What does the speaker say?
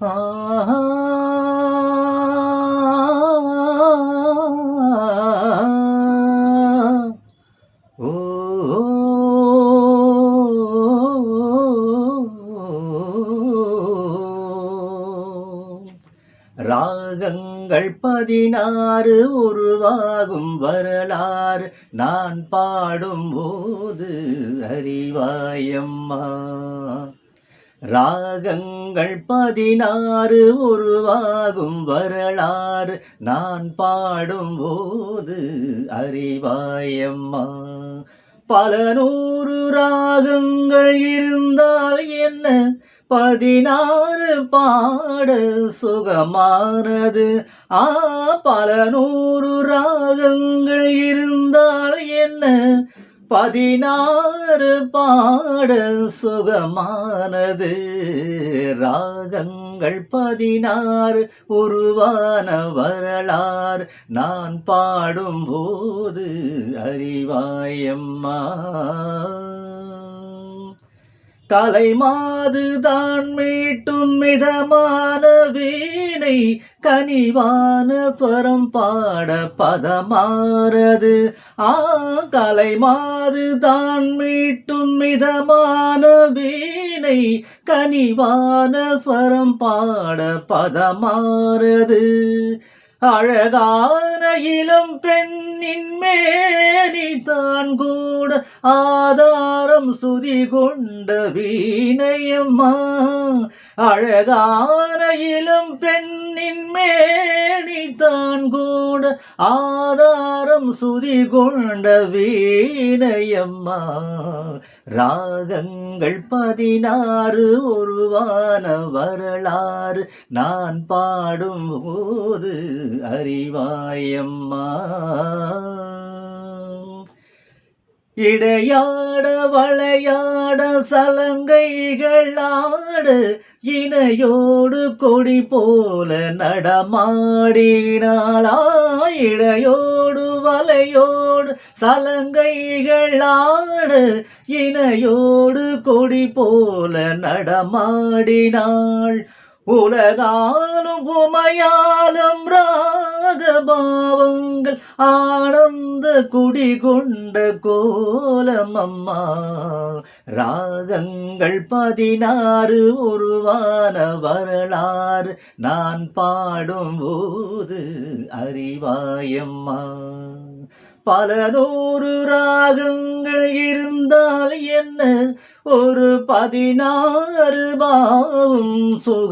ஆஹா ஓ ராகங்கள் 16 உருவாகும் வரலாறு நான் பாடும்போது அறிவாயம்மா. ராகங்கள் 16 உருவாகும் வரலாறு நான் பாடும்போது அறிவாயம்மா. பல 100 ராகங்கள் இருந்தால் என்ன, 16 பாட சுகமானது. பல 100 ராகங்கள் இருந்தால் என்ன, 16 பாட சுகமானது. ராகங்கள் 16 உருவான வரலாறு நான் பாடும்போது அறிவாயம்மா. கலைமாது தான் மீட்டும் மிதமான வீணை, கனிவான ஸ்வரம் பாட பதமாறது. கலைமாது தான் மீட்டும் மிதமான வீணை, கனிவான ஸ்வரம் பாட பதமாறது. அழகான இளம் பெண்ணின் மேனி தான் கூட ஆதாரம் சுதி கொண்ட வீணையம்மா. அழகான இளம் பெண்ணின் மேனி தான் கூட ஆதாரம் சுதி கொண்ட வீணையம்மா. ராகங்கள் 16 உருவான வரலாறு நான் பாடும்போது அறிவாயம்மா. இடையாட வளையாட சலங்கைகள் ஆடு, இணையோடு கொடி போல நடமாடினாளா. இடையோடு வளையோடு சலங்கைகள் ஆடு, இணையோடு கொடி போல நடமாடினாள். உலகாலும் உமையாலும் ராகபாவங்கள் ஆனந்த குடி கொண்ட கோலமம்மா. ராகங்கள் 16 உருவான வரலாறு நான் பாடும்போது அறிவாயம்மா. பல 100 ராகங்கள் இருந்தால் என்ன, ஒரு 16 பாவம் சுக